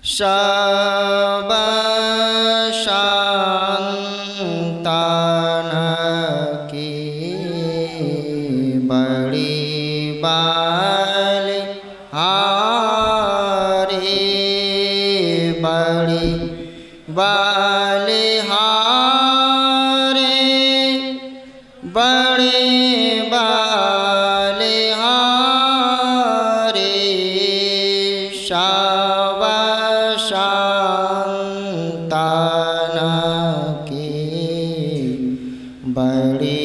सब संतान की बड़ी बलिहारी बड़ी बलिहारी बड़ी बलिहारी सब संतान की बड़ी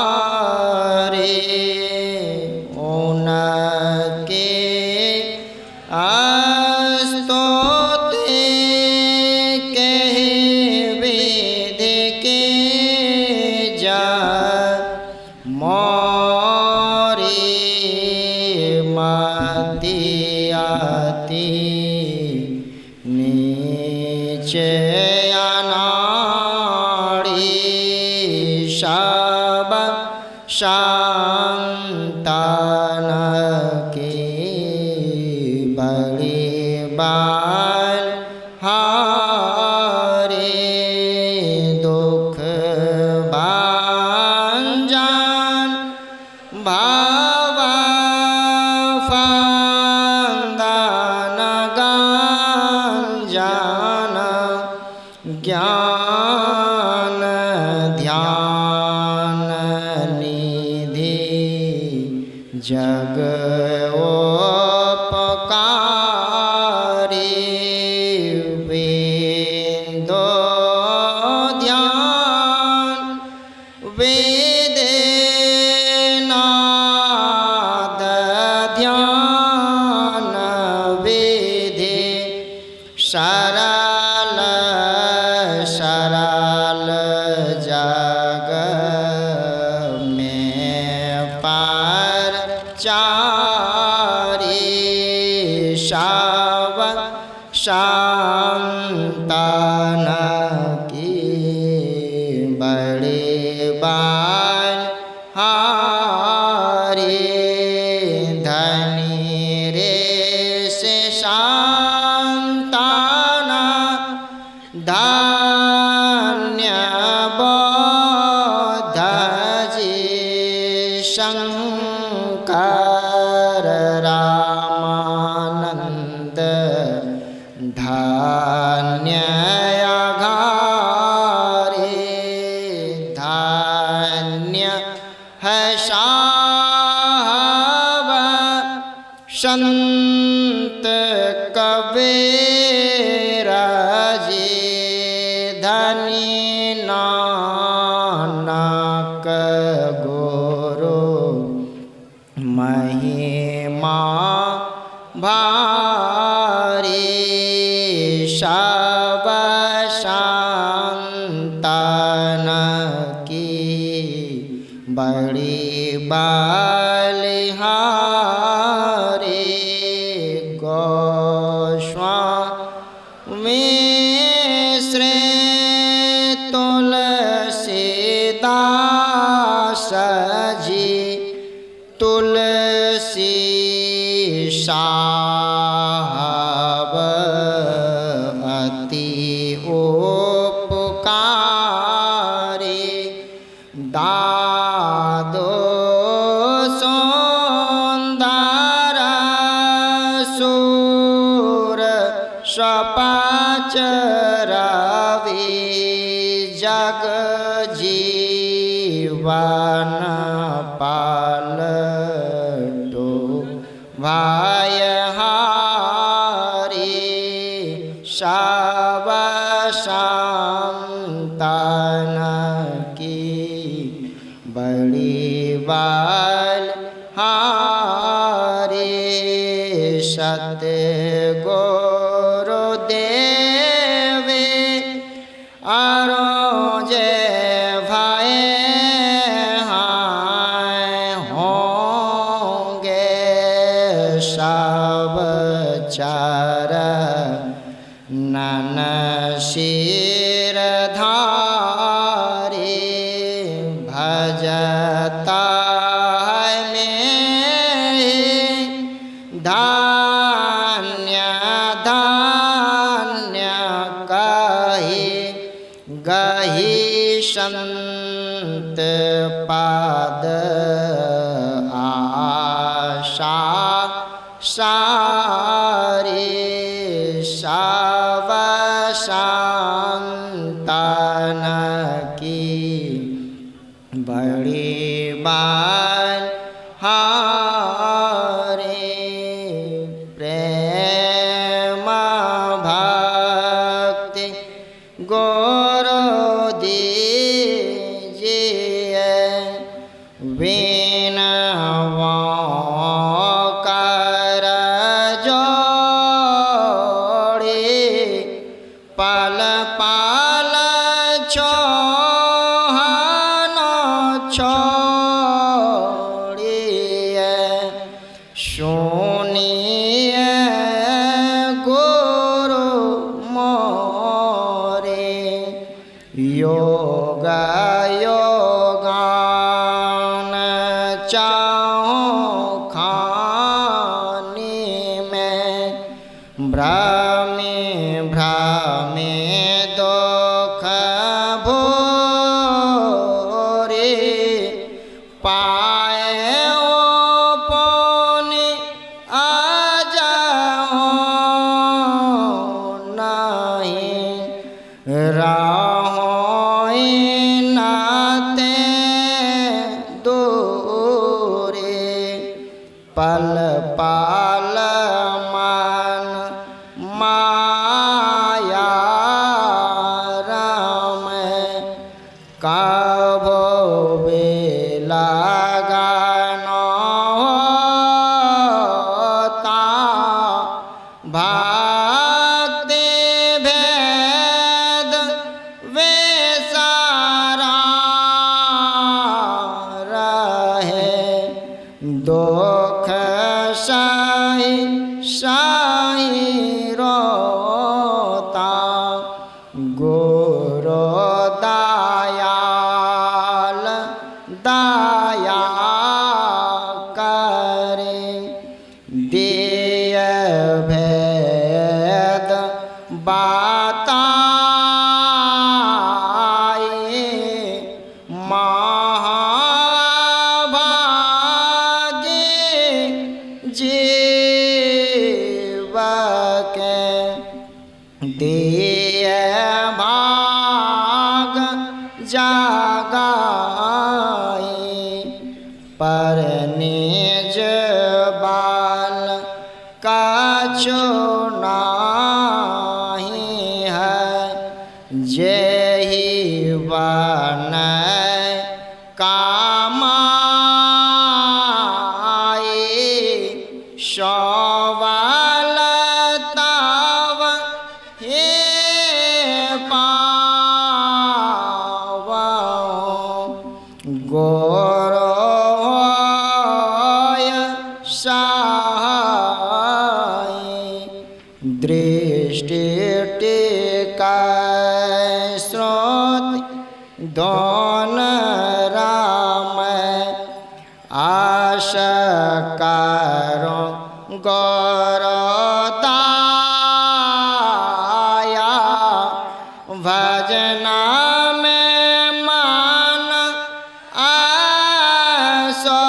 बलिहारी उनके स्तुति कहि वेद के मोरी मति अति नीचे अनाड़ी सब संतान की बड़ी बलिहारी दुख भंजन भवफंदन गंजन ज्ञान ध्यान निधि जग उपकारी वेदो ध्यान वेदनाद ध्यान वेदे सरल सरल जग में पर चारी सब संतान की बड़ी बलिहारी धनी रे से संतान धन्य बोध जी शंकर रामानंद धन्य अघारे धन्य है साहब संत कबीर जी धनी नानक गुरु महिमा भारी सब संतान की बड़ी बलिहारी गोस्वामी श्री तुलसीदास जी तुलसी साहब अति उपकारी दादो सुंदर सुर सपाच रवि जग जीवन पालटो भाय हारी सब संतान की बड़ी बलिहारी सतगुरुदेव अरोजे भाई होंगे सब चार नन शिरधारी भजता है में धा धान्य कही गही संत पाद आशा सारी संतान की बड़ी बात हारे प्रेम भक्ति गुरु दीजिए विनवा कर जोड़े पल पल छोड़िए सुनिए गुरु मोरे योग योगान चाहो खाने में भ्रमे भ्रमे दुख भोरे पाए ओ पौने आ जाओ नहीं राहों नाते दूरे पल पल मन माया राम कभो बेला गानो होता भक्ति भेद वे सारा रहे दुख साई साई रोता गुरु दयाल दया करे दिय भेद बताए महाभागे जीव के दिय भाग जागाए पर निज बाल कछु नाही है जेहि वन कामाए सवाल तव हे गोरोय सहाय दृष्टि टिकाय श्रुति धन राम आशा करो गौरदाया भजना में मन आसो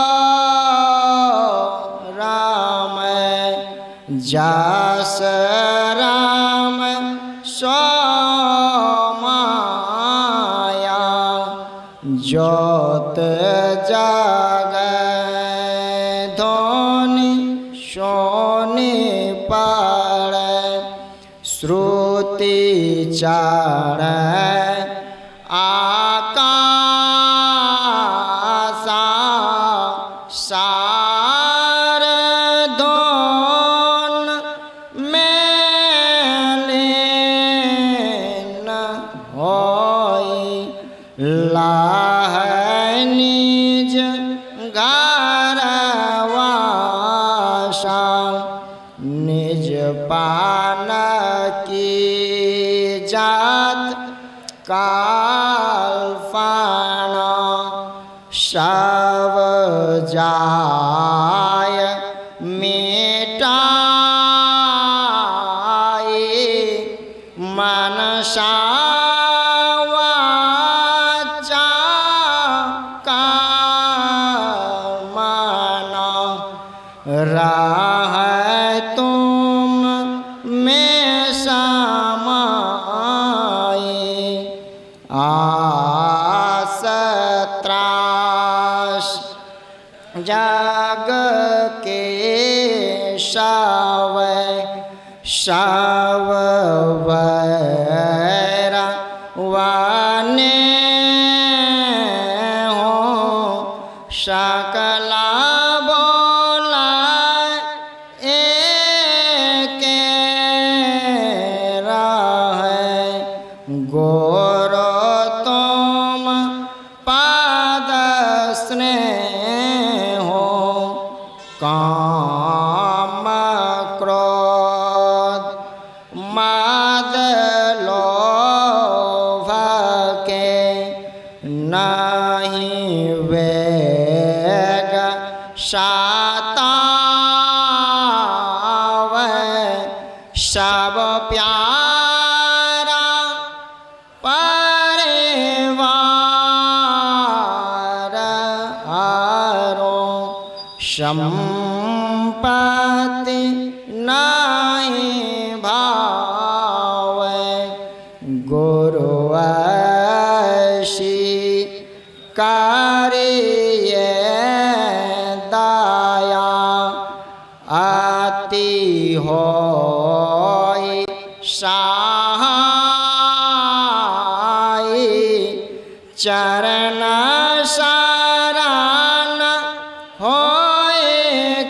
राम जास राम सो माया जोत जाग धोनी सोने पड़े श्रुति चाड़ आकाशा सार धोन मेले न होई लाह निज घरवासा निज पान की जात काल्फान सब जाय मिटा वाचा कर्मणा राह तुम में समाये आस त्रास जग के शव वैरा वाने हो सकला बोला एक रहे गोरो तुम पाद स्नेह हो काम क्रोध मद लोभ के नहीं वेग सातावै सब प्यारा परिवार आरो संपत्ति नहीं भावे गुरु ऐसी करिए दया अति होई सहाय चरण शरण होए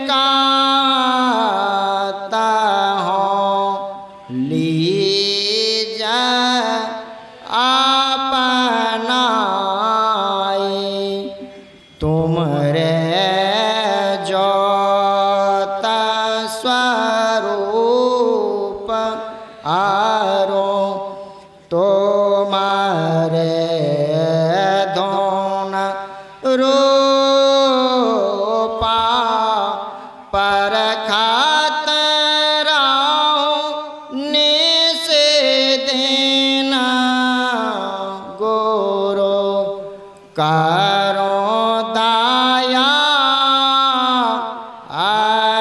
काता हो लीज अपनाई तुमरे ज्योत स्वरूप आरो तुम्हारे धोन रूपा पर खातरा निस दिन गुरु करो दया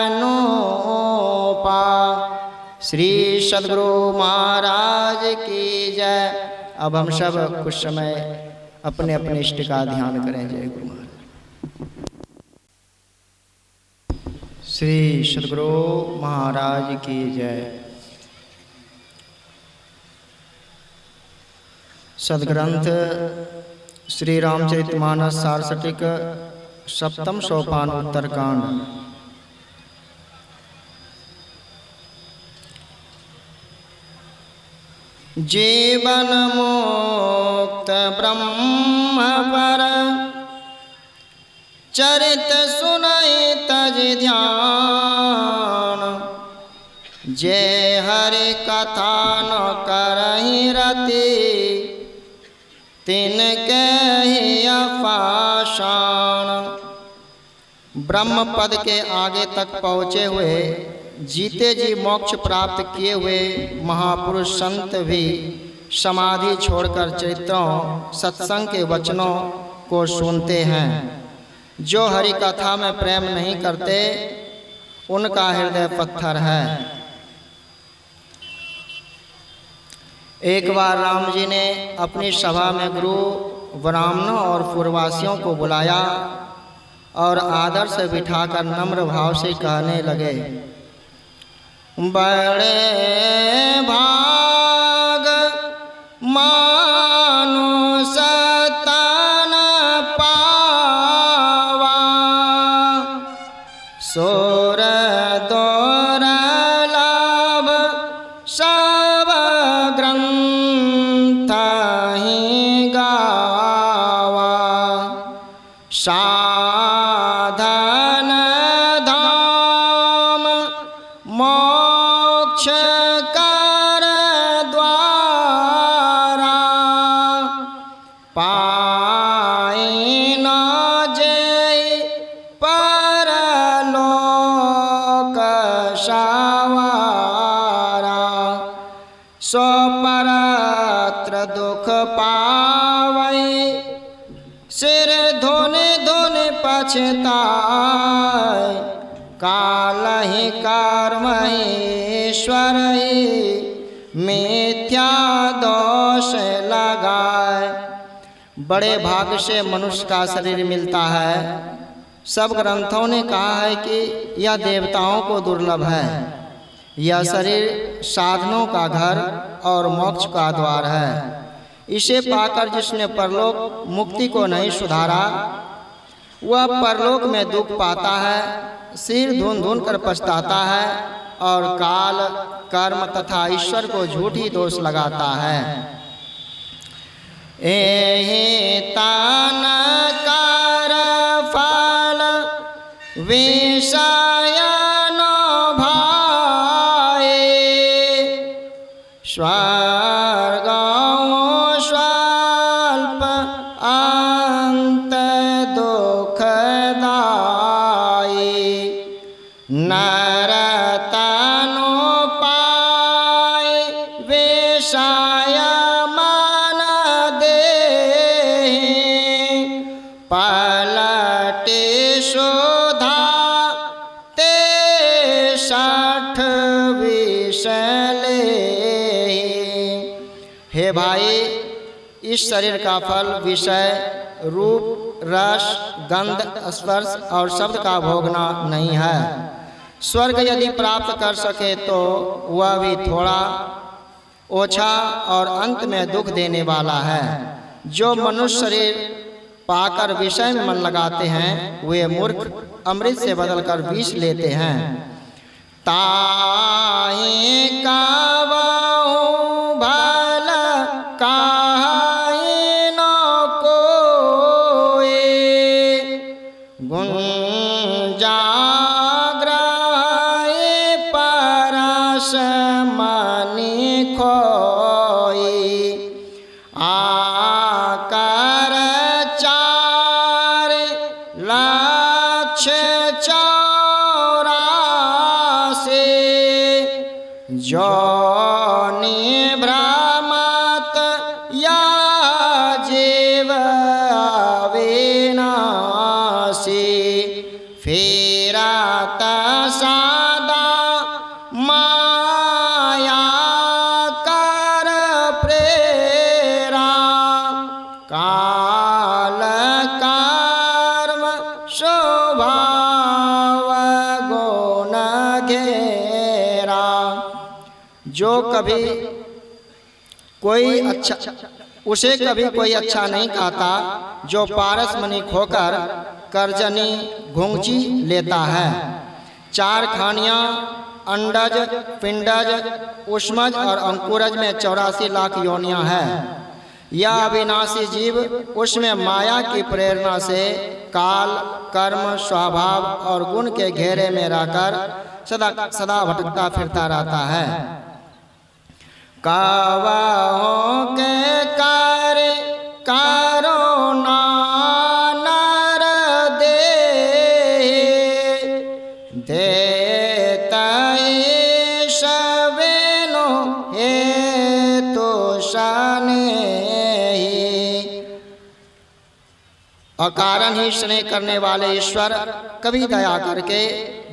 अनुपा। श्री सद्गुरु महाराज की जय। अब हम सब कुछ समय अपने अपने इष्ट का ध्यान करें। जय गुरु महाराज। श्री सद्गुरु महाराज की जय। सदग्रंथ श्री रामचरितमानस सारस्वतिक सप्तम सोपान उत्तरकांड। जीवन मुक्त ब्रह्म पर चरित सुनई तज ध्यान जे हरि कथा न करहि रति तिनके ही अपाषाण। ब्रह्म पद के आगे तक पहुँचे हुए जीते जी मोक्ष प्राप्त किए हुए महापुरुष संत भी समाधि छोड़कर चरित्रों सत्संग के वचनों को सुनते हैं। जो हरि कथा में प्रेम नहीं करते उनका हृदय पत्थर है। एक बार राम जी ने अपनी सभा में गुरु ब्राह्मणों और पूर्ववासियों को बुलाया और आदर से बिठाकर नम्र भाव से कहने लगे, बड़े भाग मानुष तन पावा सोर दोर लाभ सब ग्रंथ ही गावा साधन धाम मोक्ष कर द्वारा पाई न जय परलोक सवारा सो पर पावै, सिर धोने धोने पछताए, कालहि कर्म ईश्वर मिथ्या दोष लगाए। बड़े भाग्य से मनुष्य का शरीर मिलता है। सब ग्रंथों ने कहा है कि यह देवताओं को दुर्लभ है। यह शरीर साधनों का घर और मोक्ष का द्वार है। इसे पाकर जिसने परलोक मुक्ति को नहीं सुधारा, वह परलोक में दुख पाता है, सिर धुन धुन कर पछताता है और काल कर्म तथा ईश्वर को झूठी दोष लगाता है। एहि तान कर फल विषय न भाए, स्वर्गो स्वल्प अंत दुखदाई, नरतनो पाए विषय मन देहि, पलटे शोधा ते सठ विषले। हे भाई, इस शरीर का फल विषय, रूप, रस, गंध, स्पर्श और शब्द का भोगना नहीं है। स्वर्ग यदि प्राप्त कर सके तो वह भी थोड़ा, ओछा और अंत में दुख देने वाला है। जो मनुष्य शरीर पाकर विषय में मन लगाते हैं, वे मूर्ख अमृत से बदलकर विष लेते हैं। ताहि कावहु भल काहि न कोई, गुंजाग्रहि परस मनि खोई, आकर चार लक्ष 84 जोनि भ्रमत या जीव अविनाशी, फिरत सदा माया कर प्रेरा, काल कर्म स्वभाव गुण घेरा। जो कभी कोई अच्छा, उसे कभी कोई अच्छा नहीं खाता, जो पारस मणि खोकर करजनी घुंघची लेता है। चार खानियाँ अंडज, पिंडज, उष्मज और अंकुरज में 84 लाख योनियाँ हैं। यह अविनाशी जीव उसमें माया की प्रेरणा से काल, कर्म, स्वभाव और गुण के घेरे में रहकर सदा सदा भटकता फिरता रहता है। कावहों के कार्य करुणा नर देतहि सवेनो हेतु स्नेही। अकारण ही स्नेह करने वाले ईश्वर कभी दया करके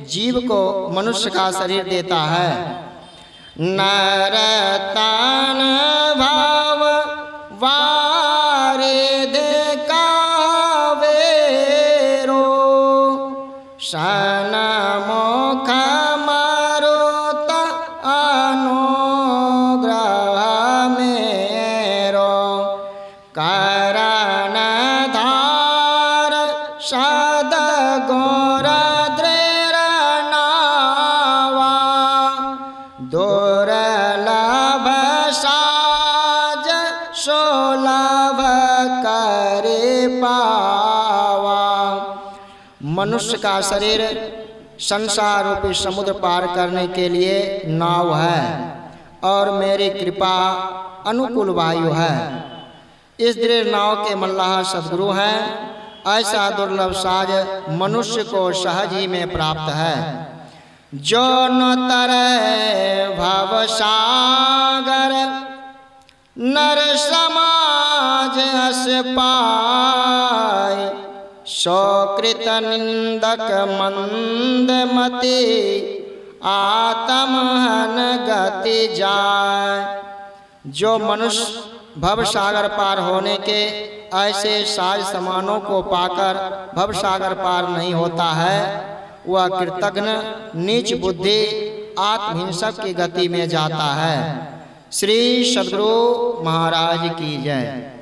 जीव को मनुष्य का शरीर देता है। नरतन भाव वारिध कावेरो, सनमुख मारुत अनुग्रह मेरो, करण धार सद गोर दृढ़नावा, दुर्लभ साज सुलभ करे पावा। मनुष्य का शरीर संसार रूपी समुद्र पार करने के लिए नाव है और मेरी कृपा अनुकूल वायु है। इस दृढ़ नाव के मल्लाह सद्गुरु हैं। ऐसा दुर्लभ साज मनुष्य को सहज ही में प्राप्त है। जो न तरे भव सागर नर समा पाए, सकृत निंदक मंदमति, आत्महन गति जाय। जो मनुष्य भव सागर पार होने के ऐसे साज समानों को पाकर भव सागर पार नहीं होता है, वह कृतघ्न नीच बुद्धि आत्महिंसक की गति में जाता है। श्री सद्गुरु महाराज की जय।